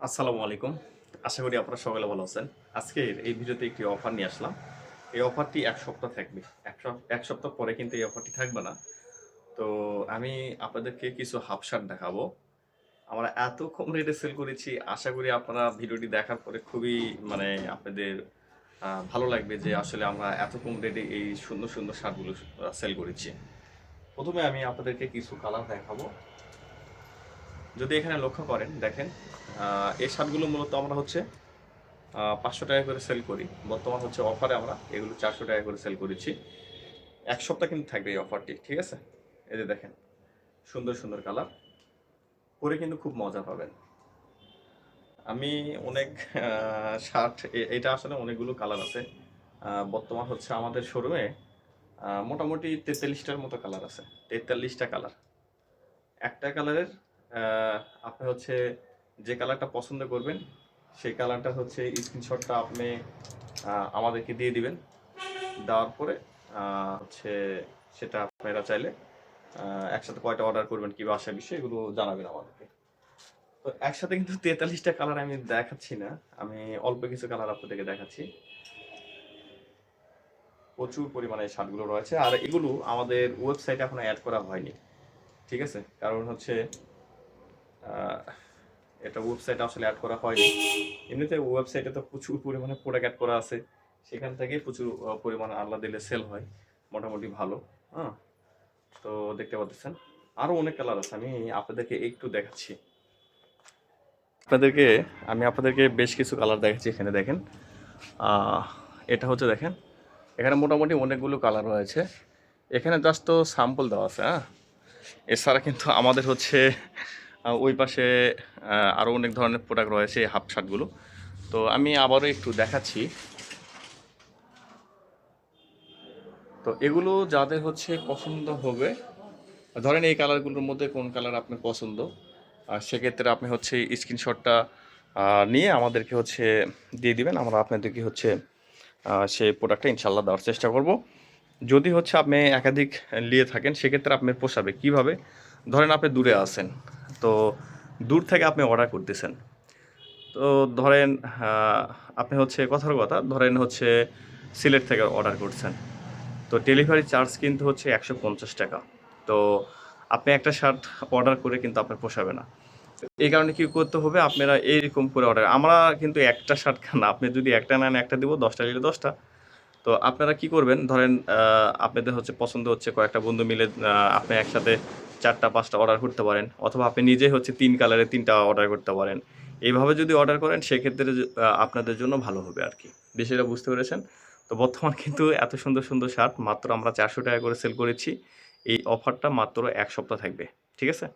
আসসালামু আলাইকুম। আশা করি আপনারা সকলে ভালো আছেন। আজকের এই ভিডিওতে একটি অফার নিয়ে আসলাম। এই অফারটি ১ সপ্তাহ থাকবে। ১ সপ্তাহ পরে কিন্তু এই অফারটি থাকবে না। তো আমি আপনাদেরকে কিছু হাফ শার্ট দেখাবো। আমরা এত কম রেটে সেল করেছি, আশা করি আপনারা ভিডিওটি দেখার পরে খুবই আপনাদের ভালো লাগবে যে আসলে আমরা এত কম রেটে এই সুন্দর, সুন্দর শার্টগুলো সেল করেছি। ১ম এ আমি আপনাদেরকে কিছু কালার দেখাবো। যদি এখানে লক্ষ্য করেন দেখেন, এই শার্টগুলো মূলত আমরা হচ্ছে ৫০০ টাকা করে সেল করি। বর্তমান হচ্ছে অফারে আমরা এগুলো ৪০০ টাকা করে সেল করেছি। ১ সপ্তাহ কিন্তু থাকবে এই অফারটি, ঠিক আছে? এই যে দেখেন, সুন্দর, সুন্দর কালার। পরে কিন্তু খুব মজা পাবেন। আমি অনেক শার্ট এটা আসলে অনেকগুলো কালার আছে। বর্তমান হচ্ছে আমাদের শোরুমে মোটামুটি ৪৩ টার মতো কালার আছে। ৪৩ টা কালার। একটা কালারের আ আপনি হচ্ছে যে কালারটা পছন্দ করবেন, সেই কালারটার হচ্ছে স্ক্রিনশটটা আপনি আমাদেরকে দিয়ে দিবেন। দেওয়ার পরে আ হচ্ছে সেটা আপনারা চাইলে আ একসাথে কয়টা অর্ডার করবেন, কি বাসায় বিষয় এগুলো জানাবেন আমাদেরকে। তো একসাথে কিন্তু ৪৩ টা কালার আমি দেখাচ্ছি না। আমি অল্প কিছু কালার আপনাদেরকে দেখাচ্ছি। প্রচুর পরিমাণে এই শার্টগুলো রয়েছে। আর এগুলো আমাদের ওয়েবসাইটে এখনো এড করা হয়নি। ঠিক আছে? কারণ হচ্ছে আ এটা ওয়েবসাইটে আসলে এড করা হয়নি। এমনিতে ওয়েবসাইটে তো প্রচুর পরিমাণে প্রোডাক্ট এড করা আছে। সেখান থেকেই প্রচুর পরিমাণে আল্লাহ দিলে সেল হয়। মোটামুটি ভালো। হ্যাঁ? তো দেখতে পাচ্ছেন। আরো অনেক কালার আছে। আপনাদেরকে একটু দেখাচ্ছি। আপনাদেরকে আপনাদেরকে বেশ কিছু কালার দেখাচ্ছি, এখানে দেখেন। আ এটা হচ্ছে দেখেন। এখানে মোটামুটি অনেকগুলো কালার রয়েছে। এখানে জাস্ট তো স্যাম্পল দেওয়া আছে, হ্যাঁ? এছাড়া কিন্তু আমাদের হচ্ছে ওই পাশে আরো অনেক ধরনের প্রোডাক্ট রয়েছে এই হাফ শার্টগুলো। তো আমি আবারও একটু দেখাচ্ছি। তো এগুলো যাদের হচ্ছে পছন্দ হবে, ধরেন এই কালারগুলোর মধ্যে কোন কালার আপনার পছন্দ, আর সেক্ষেত্রে আপনি হচ্ছে স্ক্রিনশটটা নিয়ে আমাদেরকে হচ্ছে দিয়ে দিবেন। আমরা আপনাদেরকে হচ্ছে সেই প্রোডাক্টটা ইনশাল্লাহ দেওয়ার চেষ্টা করব। যদি হচ্ছে আপনি একাধিক নিয়ে থাকেন, সেক্ষেত্রে আপনার পোষাবে কীভাবে? ধরেন আপনি দূরে আছেন, তো দূর থেকে আপনি অর্ডার করতেছেন। তো ধরেন আপনি হচ্ছে কথার কথা ধরেন হচ্ছে সিলেট থেকে অর্ডার করছেন। তো ডেলিভারি চার্জ কিন্তু হচ্ছে ১৫০ টাকা। তো আপনি একটা শার্ট অর্ডার করে কিন্তু আপনার পোষাবে না। এই কারণে কি করতে হবে? আপনারা এইরকম করে অর্ডার, আমরা কিন্তু একটা শার্ট না, আপনি যদি একটা নেন একটা দিব, ১০ টা নিলে ১০ টা। তো আপনারা কি করবেন? ধরেন আপনাদের হচ্ছে পছন্দ হচ্ছে কয়েকটা বন্ধু মিলে আপনি একসাথে ৪ টা ৫ টা অর্ডার করতে পারেন। অথবা আপনি নিজে হচ্ছে ৩ কালারের ৩ টা অর্ডার করতে পারেন। এইভাবে যদি অর্ডার করেন, সেক্ষেত্রে আপনাদের জন্য ভালো হবে আরকি। বিষয়টা বুঝতে পেরেছেন? তো বর্তমান কিন্তু এত সুন্দর, সুন্দর শার্ট মাত্র আমরা ৳৪০০ করে সেল করেছি। এই অফারটা মাত্র ১ সপ্তাহ থাকবে। ঠিক আছে?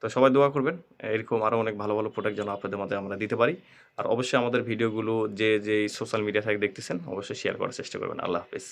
তো সবাই দোয়া করবেন। এরকম আরো অনেক ভালো, ভালো প্রোডাক্ট যেন আপনাদের মাঝে আমরা দিতে পারি। আর অবশ্যই আমাদের ভিডিওগুলো যেই সোশ্যাল মিডিয়া থেকে দেখতেছেন, অবশ্যই শেয়ার করার চেষ্টা করবেন। আল্লাহ হাফেজ।